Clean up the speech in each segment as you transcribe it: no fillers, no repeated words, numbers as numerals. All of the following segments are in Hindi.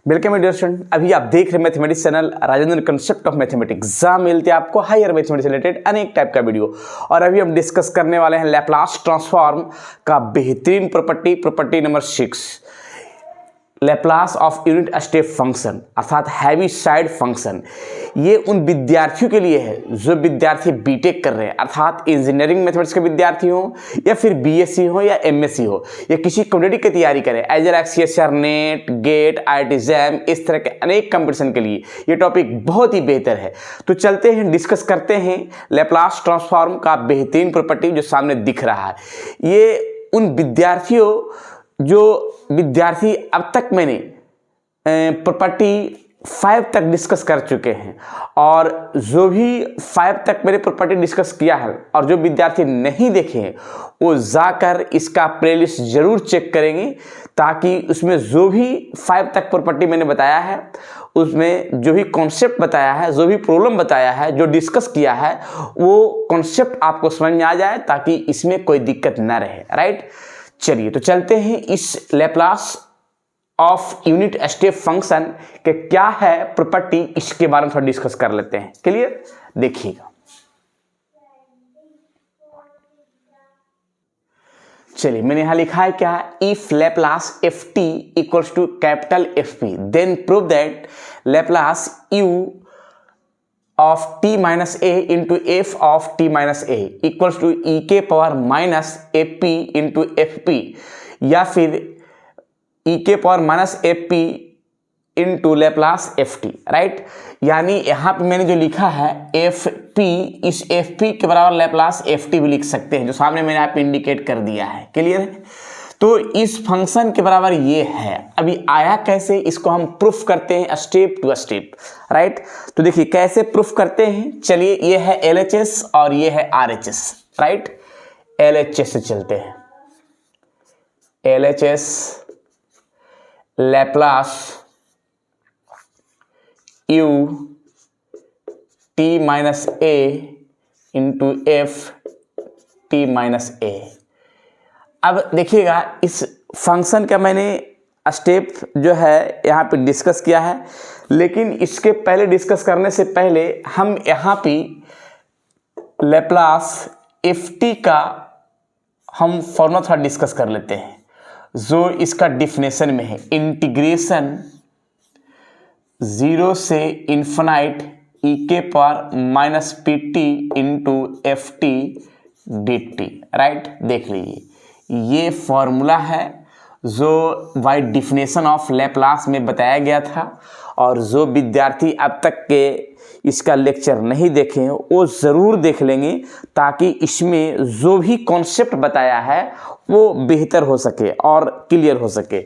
Welcome dear student. अभी आप देख रहे हैं mathematics channel Rajendra concept of mathematics, जहाँ मिलते हैं आपको हायर मैथमेटिक्स रिलेटेड अनेक टाइप का वीडियो। और अभी हम डिस्कस करने वाले हैं लैप्लास ट्रांसफॉर्म का बेहतरीन property number 6, Laplace of unit step function अर्थात हैवी साइड फंक्शन। ये उन विद्यार्थियों के लिए है जो विद्यार्थी बीटेक कर रहे हैं, अर्थात इंजीनियरिंग मैथमेटिक्स के विद्यार्थी हो या फिर बीएससी हो या एमएससी हो या किसी कम्युनिटी की तैयारी करें, एजर CSR, NET, GATE, IIT JAM, इस तरह के अनेक कंपटीशन के लिए ये टॉपिक बहुत ही बेहतर है। तो चलते हैं, डिस्कस करते हैं लैप्लास ट्रांसफॉर्म का बेहतरीन प्रॉपर्टी जो सामने दिख रहा है। ये उन विद्यार्थियों जो विद्यार्थी अब तक मैंने प्रॉपर्टी 5 तक डिस्कस कर चुके हैं, और जो भी 5 तक मैंने प्रॉपर्टी डिस्कस किया है और जो विद्यार्थी नहीं देखे हैं वो जाकर इसका प्लेलिस्ट जरूर चेक करेंगे, ताकि उसमें जो भी 5 तक प्रॉपर्टी मैंने बताया है, उसमें जो भी कॉन्सेप्ट बताया है, जो भी प्रॉब्लम बताया है, जो डिस्कस किया है, वो कॉन्सेप्ट आपको समझ में आ जाए, ताकि इसमें कोई दिक्कत ना रहे। राइट, चलिए तो चलते हैं इस Laplace of unit step function के क्या है प्रॉपर्टी, इसके बारे में थोड़ा डिस्कस कर लेते हैं। क्लियर, देखिएगा। चलिए, मैंने यहां लिखा है क्या, if Laplace F T equals to capital F P, then prove that Laplace U of t minus a into f of t minus a equals to e के power minus fp into fp, या फिर e के power minus fp into Laplace ft। Right, यानी यहाँ पे मैंने जो लिखा है fp, इस fp के बराबर लैप्लास ft भी लिख सकते हैं, जो सामने मैंने आप इंडिकेट कर दिया है। क्लियर है, तो इस फंक्शन के बराबर ये है। अभी आया कैसे, इसको हम प्रूफ करते हैं स्टेप टू स्टेप। राइट, तो देखिए कैसे प्रूफ करते हैं। चलिए, ये है LHS और ये है RHS। राइट, LHS से चलते हैं। LHS Laplace u t minus a into f t minus a। अब देखिएगा, इस फंक्शन का मैंने स्टेप जो है यहाँ पे डिस्कस किया है, लेकिन इसके पहले डिस्कस करने से पहले हम यहाँ पे लैप्लास ft का हम फॉर्मूला थोड़ा डिस्कस कर लेते हैं, जो इसका डिफिनेशन में है, इंटीग्रेशन 0 से इन्फिनाइट e के power minus pt into f T D t. Right, देख लीजिए, ये फॉर्मूला है जो बाय डिफिनेशन ऑफ लैप्लास में बताया गया था, और जो विद्यार्थी अब तक के इसका लेक्चर नहीं देखे हैं वो ज़रूर देख लेंगे, ताकि इसमें जो भी कॉन्सेप्ट बताया है वो बेहतर हो सके और क्लियर हो सके।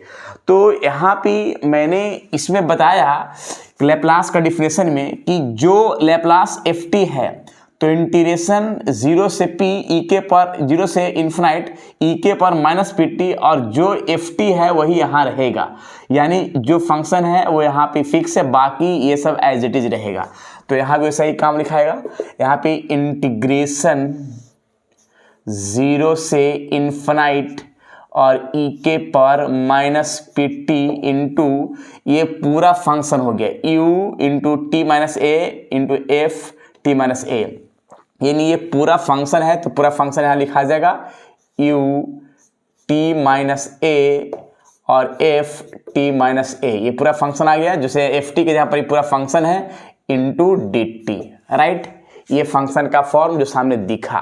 तो यहाँ पे मैंने इसमें बताया लैप्लास का डिफिनेशन में कि जो लैप्लास एफ टी है, तो इंटीग्रेशन 0 से p e के पर 0 से इन्फिनाइट e के पर माइनस पी टी, और जो एफ टी है वही यहाँ रहेगा, यानी जो फंक्शन है वो यहाँ पे फिक्स है, बाकी ये सब एज इट इज रहेगा। तो यहाँ पे वैसा ही काम लिखाएगा, यहाँ पे इंटीग्रेशन 0 से इन्फिनाइट और e के पर माइनस पी टी इंटू ये पूरा फंक्शन हो गया u into T minus a into f t minus ए, यानी ये पूरा फंक्शन है। तो पूरा फंक्शन यहाँ लिखा जाएगा u t माइनस ए और f t माइनस ए, ये पूरा फंक्शन आ गया, जैसे एफ टी के जहाँ पर पूरा फंक्शन है इंटू डी टी। राइट, ये फंक्शन का फॉर्म जो सामने दिखा।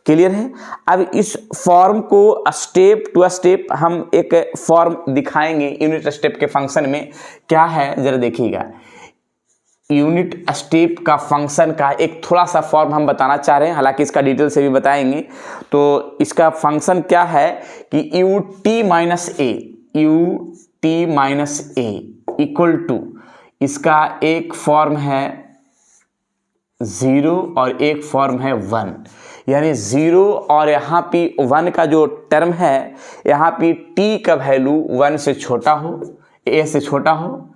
क्लियर है, अब इस फॉर्म को स्टेप टू स्टेप हम एक फॉर्म दिखाएंगे यूनिट स्टेप के फंक्शन में। क्या है जरा देखिएगा, यूनिट स्टेप का फंक्शन का एक थोड़ा सा फॉर्म हम बताना चाह रहे हैं, हालांकि इसका डिटेल से भी बताएंगे। तो इसका फंक्शन क्या है कि U T minus A equal to, इसका एक फॉर्म है 0 और एक फॉर्म है 1, यानी 0 और यहाँ पे 1 का जो टर्म है, यहाँ पे t का वैल्यू 1 से छोटा हो, a से छोटा हो,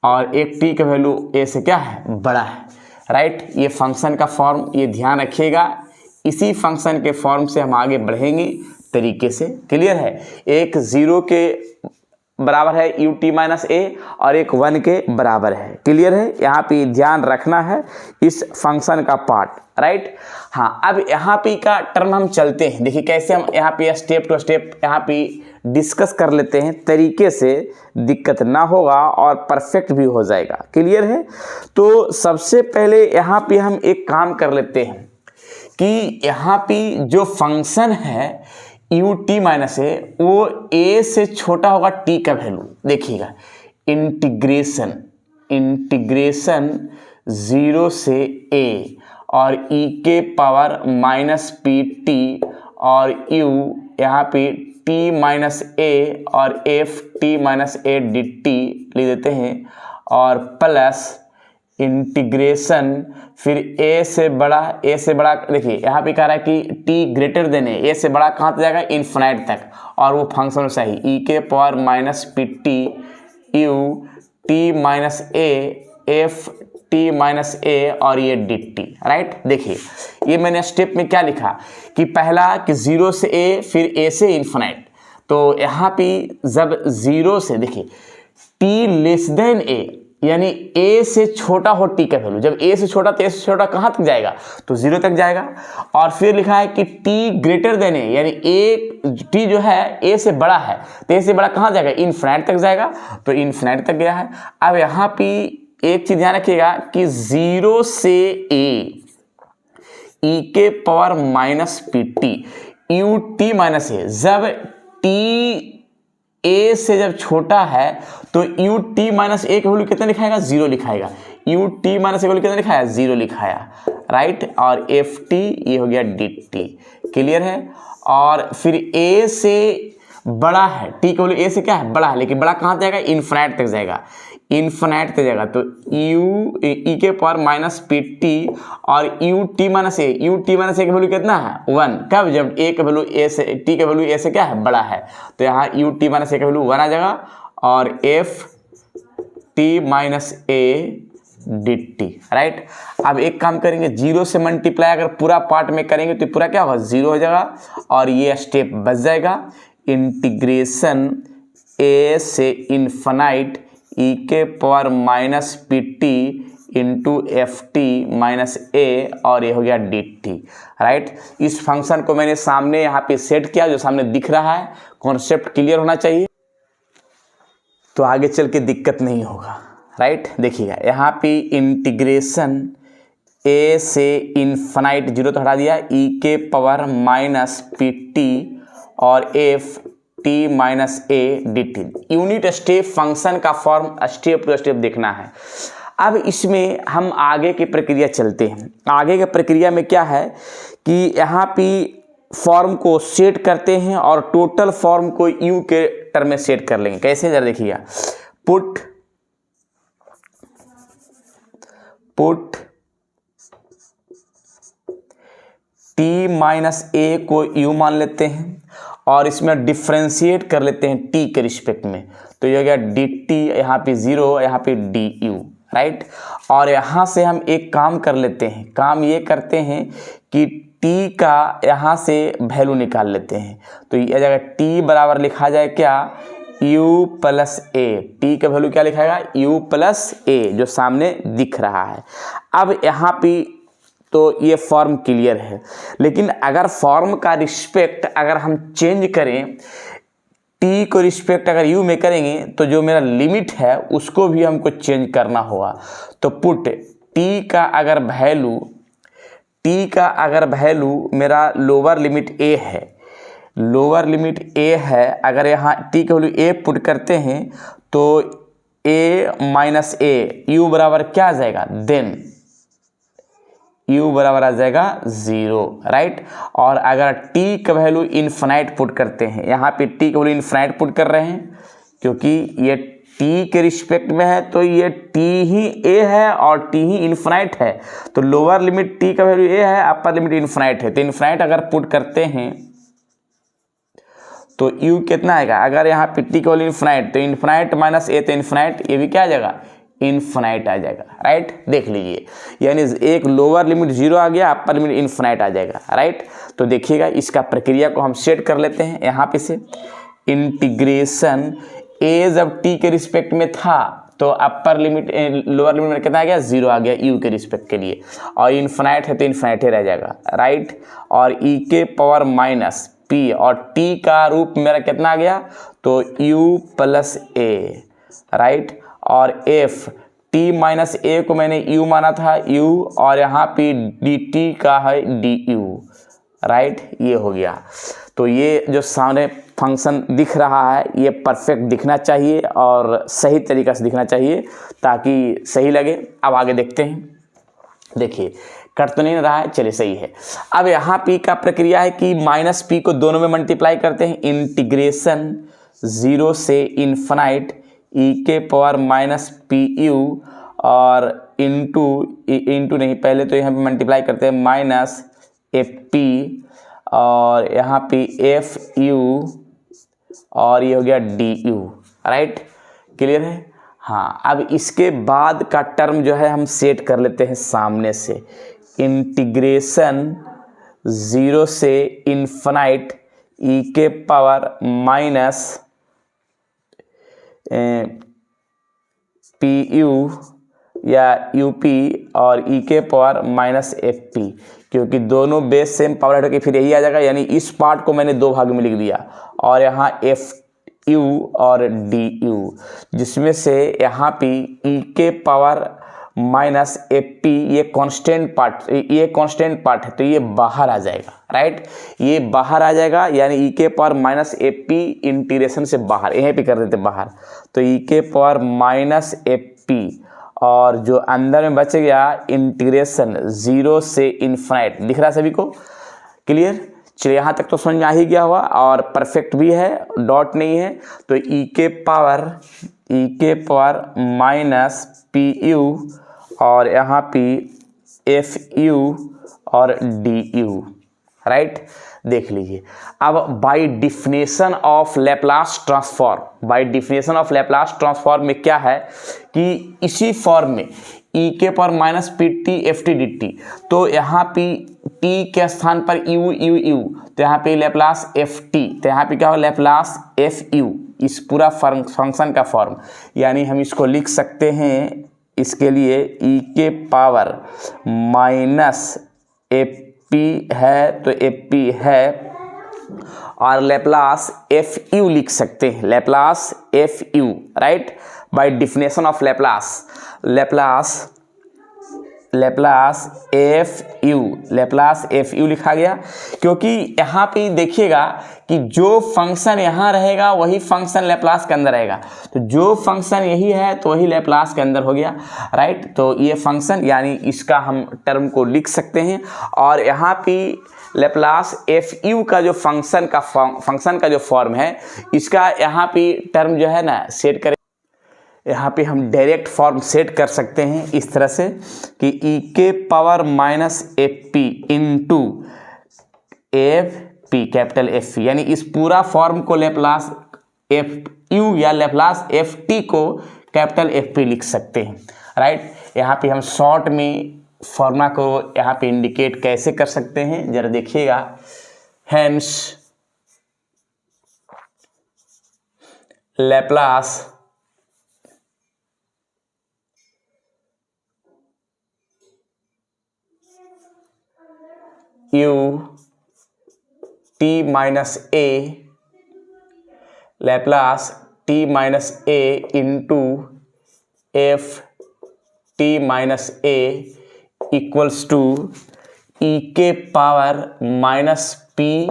और एक t का वैल्यू a से क्या है, बड़ा है। राइट, ये फंक्शन का फॉर्म, ये ध्यान रखिएगा। इसी फंक्शन के फॉर्म से हम आगे बढ़ेंगे तरीके से। क्लियर है, एक 0 के बराबर है यू टी माइनस ए और एक 1 के बराबर है। क्लियर है? यहाँ पे ध्यान रखना है इस फंक्शन का पार्ट, राइट। हाँ, अब यहाँ पे का टर्म हम चलते हैं, देखिए कैसे हम यहाँ पे स्टेप टू स्टेप यहाँ पे डिस्कस कर लेते हैं, तरीके से दिक्कत ना होगा और परफेक्ट भी हो जाएगा। क्लियर है? तो सबसे पहले यहाँ पे हम एक काम कर लेते हैं कि यहाँ पे जो फंक्शन है यू टी माइनस ए वो ए से छोटा होगा टी का वैल्यू। देखिएगा इंटीग्रेशन 0 से ए और ई के पावर माइनस पी टी और यू यहाँ पे टी माइनस ए और F t minus A D T लिख देते हैं और प्लस इंटीग्रेशन फिर ए से बड़ा देखिए यहाँ पे कह रहा है कि t ग्रेटर देन ए से बड़ा कहाँ तक जाएगा? इन्फिनाइट तक, और वो फंक्शन सही ई के power minus P t u T minus a f t minus a और ये डी टी, राइट। देखिए ये मैंने स्टेप में क्या लिखा कि पहला कि 0 से ए फिर ए से इन्फिनाइट। तो यहाँ पे जब 0 से देखिए t लेस देन ए यानी a से छोटा हो t का वैल्यू, जब a से छोटा तो a से छोटा कहाँ तक जाएगा? तो 0 तक जाएगा। और फिर लिखा है कि t ग्रेटर देन a यानी t जो है a से बड़ा है तो a से बड़ा कहाँ जाएगा? इन्फिनाइट तक जाएगा, तो इन्फिनाइट तक गया है। अब यहाँ पे एक चीज ध्यान रखिएगा कि 0 से a e के power minus P t u T minus a, जब t a से जब छोटा है तो यू टी माइनस ए का वैल्यू कितना लिखाएगा? 0 लिखाएगा। यू टी माइनस ए का वैल्यू कितना लिखाया? 0 लिखाया, राइट। और एफ टी ये हो गया डी टी। क्लियर है? और फिर a से बड़ा है, t का वैल्यू a से क्या है? बड़ा है, लेकिन बड़ा कहाँ जाएगा? इन्फिनाइट तक जाएगा, इन्फिनाइट तक जाएगा। तो यू ई के पावर माइनस पी टी और यू टी माइनस ए का वैल्यू कितना है? 1। कब? जब ए का वैल्यू ए से टी का वैल्यू ए से क्या है? बड़ा है। तो यहाँ यू टी माइनस ए का वैल्यू 1 आ जाएगा और F t minus A D t, right. अब एक काम करेंगे, 0 से मल्टीप्लाई अगर पूरा पार्ट में करेंगे तो पूरा क्या होगा? 0 हो जाएगा और ये स्टेप बच जाएगा। इंटीग्रेशन ए से इन्फिनाइट ई के power minus P t into f t minus a और ये हो गया डी टी, राइट। इस फंक्शन को मैंने सामने यहाँ पे सेट किया, जो सामने दिख रहा है। कॉन्सेप्ट क्लियर होना चाहिए तो आगे चल के दिक्कत नहीं होगा, राइट। देखिएगा यहाँ पे इंटीग्रेशन ए से इन्फिनाइट 0 तो हटा दिया, ई के पावर माइनस पी टी और F t minus A D T. Unit step function का फॉर्म स्टेप टू स्टेप देखना है। अब इसमें हम आगे की प्रक्रिया चलते हैं। आगे की प्रक्रिया में क्या है कि यहाँ पे फॉर्म को सेट करते हैं और टोटल फॉर्म को यू के टर्म में सेट कर लेंगे। कैसे? जरा देखिएगा, पुट टी माइनस ए को यू मान लेते हैं और इसमें डिफ्रेंशिएट कर लेते हैं टी के रिस्पेक्ट में। तो ये हो गया डी टी, यहाँ पे 0, यहाँ पे डी यू, राइट। और यहाँ से हम एक काम कर लेते हैं, काम ये करते हैं कि टी का यहाँ से वैल्यू निकाल लेते हैं। तो ये जगह टी बराबर लिखा जाए क्या? u प्लस ए। टी का वैल्यू क्या लिखाएगा? u प्लस ए, जो सामने दिख रहा है। अब यहाँ पे तो ये फॉर्म क्लियर है, लेकिन अगर फॉर्म का रिस्पेक्ट अगर हम चेंज करें, टी को रिस्पेक्ट अगर यू में करेंगे तो जो मेरा लिमिट है उसको भी हमको चेंज करना होगा। तो पुट टी का अगर वैल्यू मेरा लोअर लिमिट ए है, अगर यहाँ टी का वैल्यू ए पुट करते हैं तो ए माइनस ए, यू बराबर क्या आ जाएगा? देन u बराबर आ जाएगा 0, राइट। और अगर t का वैल्यू इन्फिनाइट पुट करते हैं, यहाँ पे t का वैल्यू इन्फिनाइट पुट कर रहे हैं क्योंकि ये t के रिस्पेक्ट में है, तो ये t ही a है और t ही इन्फिनाइट है। तो लोअर लिमिट t का वैल्यू a है, अपर लिमिट इन्फिनाइट है। तो इन्फिनाइट अगर पुट करते हैं तो u कितना आएगा? अगर यहाँ पे t का वैल्यू इन्फिनाइट, तो इन्फिनाइट माइनस a, तो इन्फिनाइट, ये भी क्या आ जाएगा? इन्फिनाइट आ जाएगा, राइट। देख लीजिए, यानी एक लोअर लिमिट 0 आ गया, अपर लिमिट इन्फिनाइट आ जाएगा, राइट। तो देखिएगा इसका प्रक्रिया को हम सेट कर लेते हैं। यहाँ पे से इंटीग्रेशन ए जब टी के रिस्पेक्ट में था तो अपर लिमिट लोअर लिमिट में कितना आ गया, 0 आ गया यू के रिस्पेक्ट के लिए, और इन्फिनाइट है तो इन्फिनाइट रह जाएगा, राइट। और ई के पावर माइनस पी, और टी का रूप मेरा कितना आ गया, तो यू प्लस ए, राइट। और एफ टी माइनस ए को मैंने यू माना था, यू, और यहाँ पे डी टी का है डी यू, राइट। ये हो गया। तो ये जो सामने फंक्शन दिख रहा है ये परफेक्ट दिखना चाहिए और सही तरीक़ा से दिखना चाहिए ताकि सही लगे। अब आगे देखते हैं। देखिए कट तो नहीं रहा है, चलिए सही है। अब यहाँ पी का प्रक्रिया है कि माइनस पी को दोनों में मल्टीप्लाई करते हैं, इंटीग्रेशन 0 से इन्फिनाइट ई के पावर माइनस पी यू, और इंटू नहीं, पहले तो यहाँ पे मल्टीप्लाई करते हैं माइनस एफ पी, और यहाँ पे एफ यू, और ये हो गया डी यू, राइट। क्लियर है। हाँ, अब इसके बाद का टर्म जो है हम सेट कर लेते हैं सामने से, इंटीग्रेशन 0 से इन्फिनाइट ई के पावर माइनस पी यू या यू पी, और ई के पावर माइनस एफ पी, क्योंकि दोनों बेस सेम पावर हट के फिर यही आ जाएगा, यानी इस पार्ट को मैंने 2 भाग में लिख दिया, और यहाँ एफ यू और डी यू, जिसमें से यहाँ पे ई के पावर माइनस एफ पी ये कांस्टेंट पार्ट है, तो ये बाहर आ जाएगा, राइट। ये बाहर आ जाएगा, यानी ई के power minus f P integration से बाहर, यहीं पे कर देते बाहर, तो ई के पावर माइनस एफ पी, और जो अंदर में बच गया इंटीग्रेशन 0 से इन्फिनाइट, दिख रहा है सभी को, क्लियर। चलिए यहाँ तक तो समझ में आ ही गया हुआ और परफेक्ट भी है, डॉट नहीं है। तो ई के पावर माइनस पी यू, और यहाँ पे एफ यू और डी यू, राइट। देख लीजिए। अब by definition of Laplace transform में क्या है कि इसी फॉर्म में ई के power minus P T F T D T, तो यहाँ पे टी के स्थान पर यू यू यू, तो यहाँ पे लैप्लास एफ टी, तो यहाँ पे क्या होगा लैप्लास एफ यू, इस पूरा फंक्शन का फॉर्म, यानी हम इसको लिख सकते हैं इसके लिए ई के पावर माइनस एफ पी है तो एफ पी है, और लैप्लास एफ यू लिख सकते हैं, Laplace F U, right. By definition of Laplace F U लिखा गया, क्योंकि यहाँ पे देखिएगा कि जो फंक्शन यहाँ रहेगा वही फंक्शन लैप्लास के अंदर रहेगा, तो जो फंक्शन यही है तो वही लैप्लास के अंदर हो गया, राइट। तो ये फंक्शन यानी इसका हम टर्म को लिख सकते हैं, और यहाँ पे लैप्लास एफ यू का जो फंक्शन का जो फॉर्म है, इसका यहाँ पे टर्म जो है ना सेट करें, यहाँ पे हम डायरेक्ट फॉर्म सेट कर सकते हैं इस तरह से कि ई के power minus f p into F P capital F P, यानी इस पूरा फॉर्म को लैप्लास एफ यू या लैप्लास एफ टी को कैपिटल एफ पी लिख सकते हैं, राइट। यहाँ पे हम शॉर्ट में फॉर्मूला को यहाँ पे इंडिकेट कैसे कर सकते हैं जरा देखिएगा। Hence Laplace u T minus a, Laplace t minus a into f t minus a equals to e के power minus p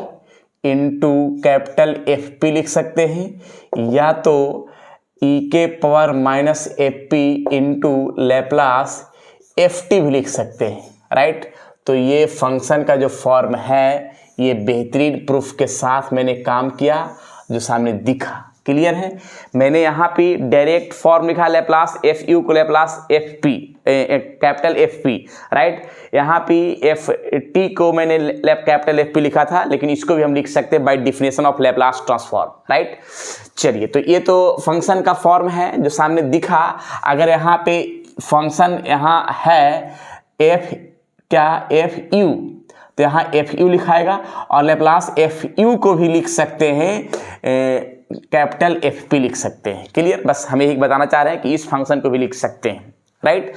into capital F p लिख सकते हैं, या तो ई के power minus f p into Laplace F t भी लिख सकते हैं, राइट। तो ये फंक्शन का जो फॉर्म है ये बेहतरीन प्रूफ के साथ मैंने काम किया जो सामने दिखा, क्लियर है। मैंने यहाँ पे डायरेक्ट फॉर्म लिखा लैप्लास एफ यू को Laplace F P capital F P, right. यहाँ पे एफ टी को मैंने कैपिटल एफ पी लिखा था, लेकिन इसको भी हम लिख सकते हैं by definition of Laplace transform, right. चलिए, तो ये तो फंक्शन का फॉर्म है जो सामने दिखा। अगर यहाँ पे फंक्शन यहाँ है एफ यू, तो यहाँ एफ यू लिखाएगा, और लैप्लास एफ यू को भी लिख सकते हैं कैपिटल एफ पी लिख सकते हैं। क्लियर, बस हम यही बताना चाह रहे हैं कि इस फंक्शन को भी लिख सकते हैं, राइट।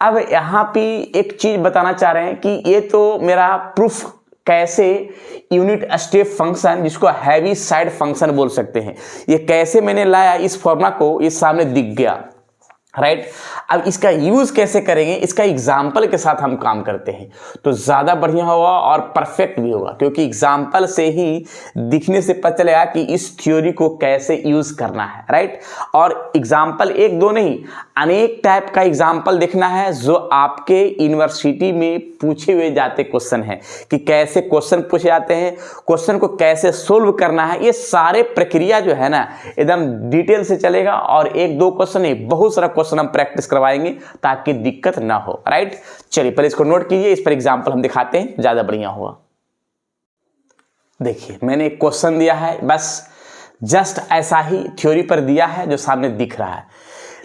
अब यहाँ पे एक चीज बताना चाह रहे हैं कि ये तो मेरा प्रूफ कैसे यूनिट स्टेप फंक्शन, जिसको हैवी साइड फंक्शन बोल सकते हैं, ये कैसे मैंने लाया, इस फॉर्मूला को ये सामने दिख गया, राइट। अब इसका यूज कैसे करेंगे, इसका एग्जाम्पल के साथ हम काम करते हैं तो ज़्यादा बढ़िया होगा और परफेक्ट भी होगा, क्योंकि एग्जाम्पल से ही दिखने से पता चलेगा कि इस थ्योरी को कैसे यूज करना है, राइट। और एग्जाम्पल एक दो नहीं, अनेक टाइप का एग्जाम्पल देखना है जो आपके यूनिवर्सिटी में पूछे हुए जाते क्वेश्चन हैं, कि कैसे क्वेश्चन पूछे जाते हैं, क्वेश्चन को कैसे सोल्व करना है, ये सारे प्रक्रिया जो है ना एकदम डिटेल से चलेगा। और एक दो क्वेश्चन नहीं, बहुत सारा क्वेश्चन हम प्रैक्टिस करवाएंगे ताकि दिक्कत ना हो, राइट। चलिए पहले इसको नोट कीजिए, इस पर एग्जाम्पल हम दिखाते हैं, ज्यादा बढ़िया होगा। देखिए मैंने एक क्वेश्चन दिया है, बस जस्ट ऐसा ही थ्योरी पर दिया है जो सामने दिख रहा है।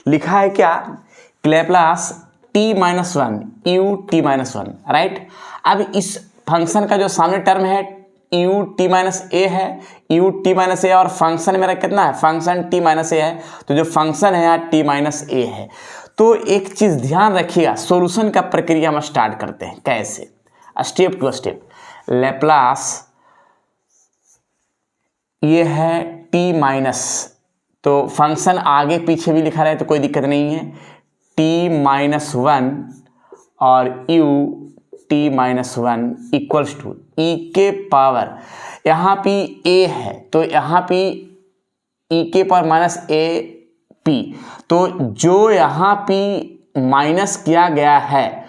लिखा है क्या, लैप्लास t-1 u(t-1), राइट। अब इस फंक्शन का जो सामने टर्म है u(t-a) है, u(t-a) और फंक्शन मेरा कितना है, फंक्शन t-a है, तो जो फंक्शन है यहाँ t-a है। तो एक चीज ध्यान रखिएगा, सॉल्यूशन का प्रक्रिया हम स्टार्ट करते हैं कैसे, स्टेप टू स्टेप। लैप्लास ये है t-, तो फंक्शन आगे पीछे भी लिखा रहे तो कोई दिक्कत नहीं है, t-1 और u(t-1) इक्वल्स टू e के पावर, यहाँ पे a है तो यहाँ पे e के पावर माइनस a p, तो जो यहाँ पे माइनस किया गया है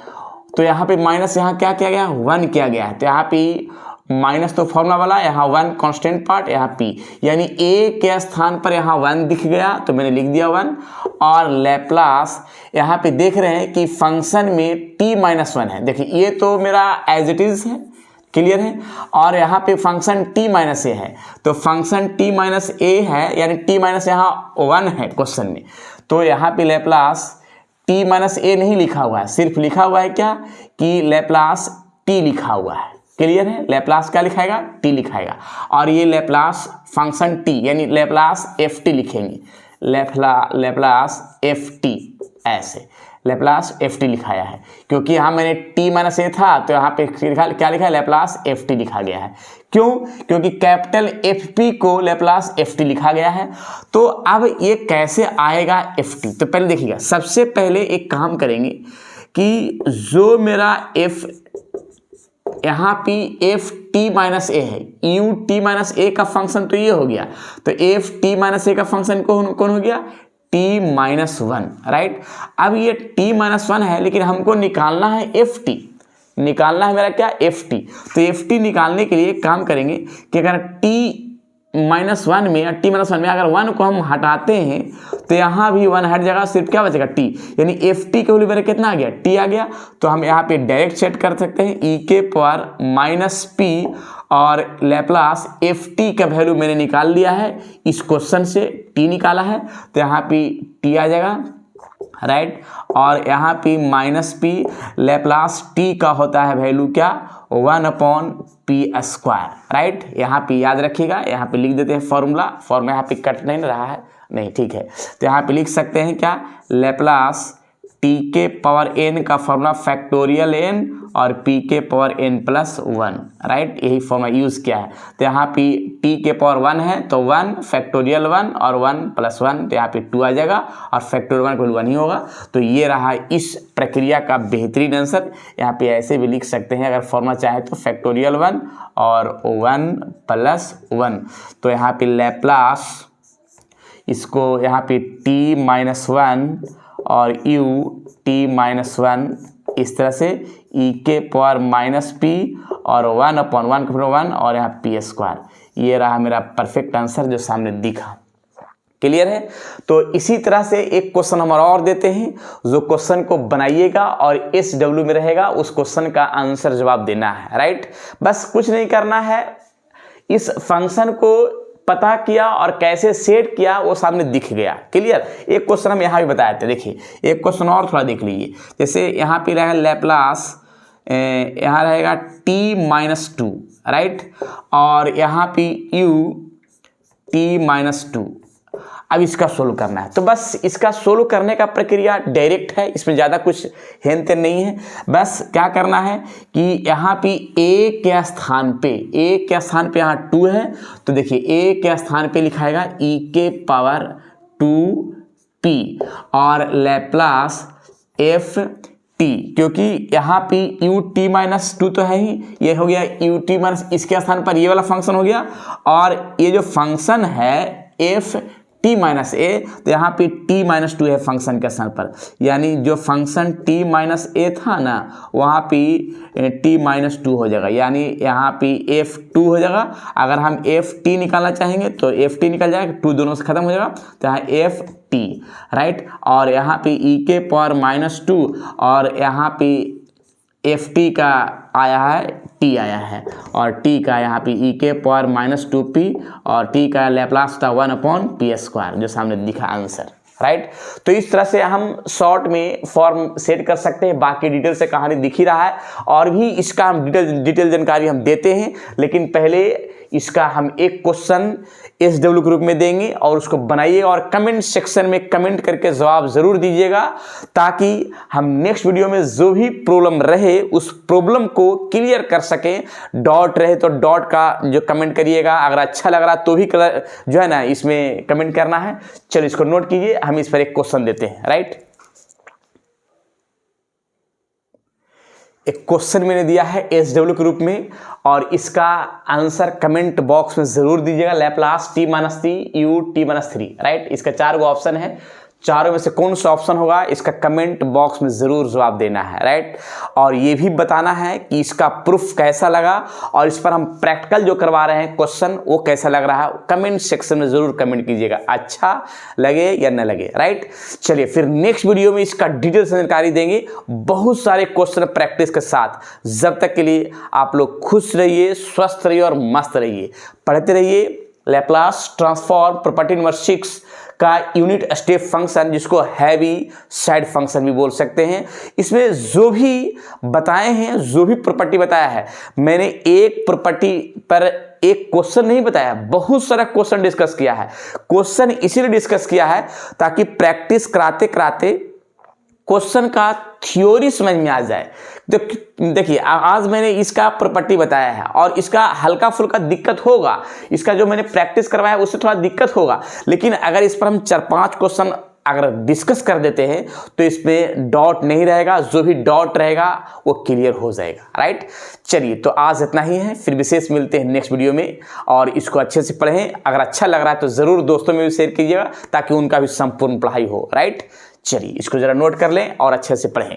तो यहाँ पे माइनस यहाँ क्या किया गया, 1 किया गया है, तो यहाँ पे माइनस तो फॉर्मूला वाला, यहाँ 1 कांस्टेंट पार्ट, यहाँ p, यानी a के स्थान पर यहाँ 1 दिख गया तो मैंने लिख दिया 1। और लैप्लास यहाँ पे देख रहे हैं कि फंक्शन में t-1 है, देखिए ये तो मेरा एज इट इज है, क्लियर है। और यहाँ पे फंक्शन t-a है, तो फंक्शन t-a है यानी t- यहाँ 1 है क्वेश्चन में, तो यहाँ पे लैप्लास t-a नहीं लिखा हुआ है, सिर्फ लिखा हुआ है क्या कि लैप्लास t लिखा हुआ है, क्लियर है। लैप्लास क्या लिखाएगा, t लिखाएगा, और ये लैप्लास फंक्शन t यानी लैप्लास ft लिखेंगे, लैप्लास ft, ऐसे लैप्लास ft लिखाया है, क्योंकि यहाँ मैंने t-a था तो यहाँ पे क्या लिखा है, लैप्लास ft लिखा गया है। क्यों, क्योंकि कैपिटल fp को लैप्लास ft लिखा गया है। तो अब ये कैसे आएगा ft, तो पहले देखिएगा, सबसे पहले एक काम करेंगे कि जो मेरा f यहाँ पे ft-a है, u(t-a) का फंक्शन तो ये हो गया, तो ft-a का फंक्शन कौन हो गया, t-1, राइट। अब ये t-1 है लेकिन हमको निकालना है ft, निकालना है मेरा क्या, ft। तो ft निकालने के लिए काम करेंगे कि अगर t-1 में अगर 1 को हम हटाते हैं तो यहाँ भी 1 हट जाएगा, सिर्फ क्या बचेगा, t, यानी ft के वैल्यू मेरा कितना आ गया, t आ गया। तो हम यहाँ पे डायरेक्ट सेट कर सकते हैं e के पावर -p, और लैप्लास ft का वैल्यू मैंने निकाल लिया है, इस क्वेश्चन से t निकाला है तो यहाँ पे t आ जाएगा, राइट। और यहाँ पे -p, लैप्लास t का होता है वैल्यू क्या, 1/p², राइट। यहाँ पे याद रखिएगा, यहाँ पे लिख देते हैं फॉर्मूला यहाँ पे कट नहीं रहा है, नहीं ठीक है, तो यहाँ पे लिख सकते हैं क्या, लैप्लास t के पावर n का फॉर्मूला फैक्टोरियल n और p के पावर n+1, राइट, यही फॉर्मूला यूज किया है। तो यहाँ पे t के पावर 1 है तो 1 फैक्टोरियल 1 और 1+1, तो यहाँ पे 2 आ जाएगा, और फैक्टोरियल 1 को 1 ही होगा। तो ये रहा इस प्रक्रिया का बेहतरीन आंसर। यहाँ पे ऐसे भी लिख सकते हैं अगर फॉर्मूला चाहे तो, फैक्टोरियल 1 और 1+1, तो यहाँ पे लैप्लास इसको यहाँ पे t-1 और u(t-1) इस तरह से e के पावर -p और 1/1 का 1 और यहाँ p², ये रहा मेरा परफेक्ट आंसर जो सामने दिखा, क्लियर है। तो इसी तरह से एक क्वेश्चन हम और देते हैं, जो क्वेश्चन को बनाइएगा और SW में रहेगा, उस क्वेश्चन का आंसर जवाब देना है, राइट। बस कुछ नहीं करना है, इस फंक्शन को पता किया और कैसे सेट किया वो सामने दिख गया, क्लियर। एक क्वेश्चन हम यहाँ भी बताए थे, देखिए एक क्वेश्चन और थोड़ा देख लीजिए, जैसे यहाँ पे रहेगा लैप्लास, यहाँ रहेगा t-2, राइट, और यहाँ पे t-2। अब इसका सोल्व करना है, तो बस इसका सोल्व करने का प्रक्रिया डायरेक्ट है, इसमें ज़्यादा कुछ हेन तेन नहीं है। बस क्या करना है कि यहाँ पे a के स्थान पे यहाँ 2 है, तो देखिए a के स्थान पे लिखाएगा e के पावर 2p और लैप्लास f t, क्योंकि यहाँ पे ut-2 तो है ही, ये हो गया ut- इसके स्थान पर ये वाला फंक्शन हो गया, और ये जो फंक्शन है f t-a, तो यहाँ पे t-2 है फंक्शन के स्थान पर, यानी जो फंक्शन t-a था ना वहाँ पे t-2 हो जाएगा, यानी यहाँ पे f2 हो जाएगा। अगर हम ft निकालना चाहेंगे तो ft निकल जाएगा, 2 दोनों से खत्म हो जाएगा, तो यहाँ ft, राइट। और यहाँ पे e के पावर -2 और यहाँ पे ft का आया है t आया है, और t का यहाँ पे e के पावर -2p और t का लैप्लास था 1/p², जो सामने दिखा आंसर, राइट। तो इस तरह से हम शॉर्ट में फॉर्म सेट कर सकते हैं। बाकी डिटेल से कहानी दिख ही रहा है, और भी इसका हम डिटेल जानकारी हम देते हैं, लेकिन पहले इसका हम एक क्वेश्चन SW ग्रुप में देंगे और उसको बनाइएगा और कमेंट सेक्शन में कमेंट करके जवाब ज़रूर दीजिएगा, ताकि हम नेक्स्ट वीडियो में जो भी प्रॉब्लम रहे उस प्रॉब्लम को क्लियर कर सकें। डॉट रहे तो डॉट का जो कमेंट करिएगा, अगर अच्छा लग रहा तो भी कलर जो है ना इसमें कमेंट करना है। चलिए इसको नोट कीजिए, हम इस पर एक क्वेश्चन देते हैं, राइट। एक क्वेश्चन मैंने दिया है SW के रूप में, और इसका आंसर कमेंट बॉक्स में जरूर दीजिएगा। Laplace t-3 ut-3, right. इसका 4 गो ऑप्शन है, चारों में से कौन सा ऑप्शन होगा इसका कमेंट बॉक्स में ज़रूर जवाब देना है, राइट। और ये भी बताना है कि इसका प्रूफ कैसा लगा, और इस पर हम प्रैक्टिकल जो करवा रहे हैं क्वेश्चन वो कैसा लग रहा है, कमेंट सेक्शन में ज़रूर कमेंट कीजिएगा, अच्छा लगे या न लगे, राइट। चलिए फिर नेक्स्ट वीडियो में इसका डिटेल से जानकारी देंगे, बहुत सारे क्वेश्चन प्रैक्टिस के साथ। जब तक के लिए आप लोग खुश रहिए, स्वस्थ रहिए और मस्त रहिए, पढ़ते रहिए। लैप्लास ट्रांसफॉर्म प्रॉपर्टी नंबर 6 का यूनिट स्टेप फंक्शन, जिसको हैवी साइड फंक्शन भी बोल सकते हैं, इसमें जो भी बताए हैं, जो भी प्रॉपर्टी बताया है, मैंने एक प्रॉपर्टी पर एक क्वेश्चन नहीं बताया, बहुत सारा क्वेश्चन डिस्कस किया है। क्वेश्चन इसीलिए डिस्कस किया है ताकि प्रैक्टिस कराते कराते क्वेश्चन का थ्योरी समझ में आ जाए। देखिए आज मैंने इसका प्रॉपर्टी बताया है, और इसका हल्का फुल्का दिक्कत होगा, इसका जो मैंने प्रैक्टिस करवाया उससे थोड़ा दिक्कत होगा, लेकिन अगर इस पर हम 4-5 क्वेश्चन अगर डिस्कस कर देते हैं तो इसमें डॉट नहीं रहेगा, जो भी डॉट रहेगा वो क्लियर हो जाएगा, राइट। चलिए तो आज इतना ही है, फिर विशेष मिलते हैं नेक्स्ट वीडियो में, और इसको अच्छे से पढ़ें। अगर अच्छा लग रहा है तो ज़रूर दोस्तों में भी शेयर कीजिएगा, ताकि उनका भी संपूर्ण पढ़ाई हो, राइट। चलिए इसको ज़रा नोट कर लें और अच्छे से पढ़ें।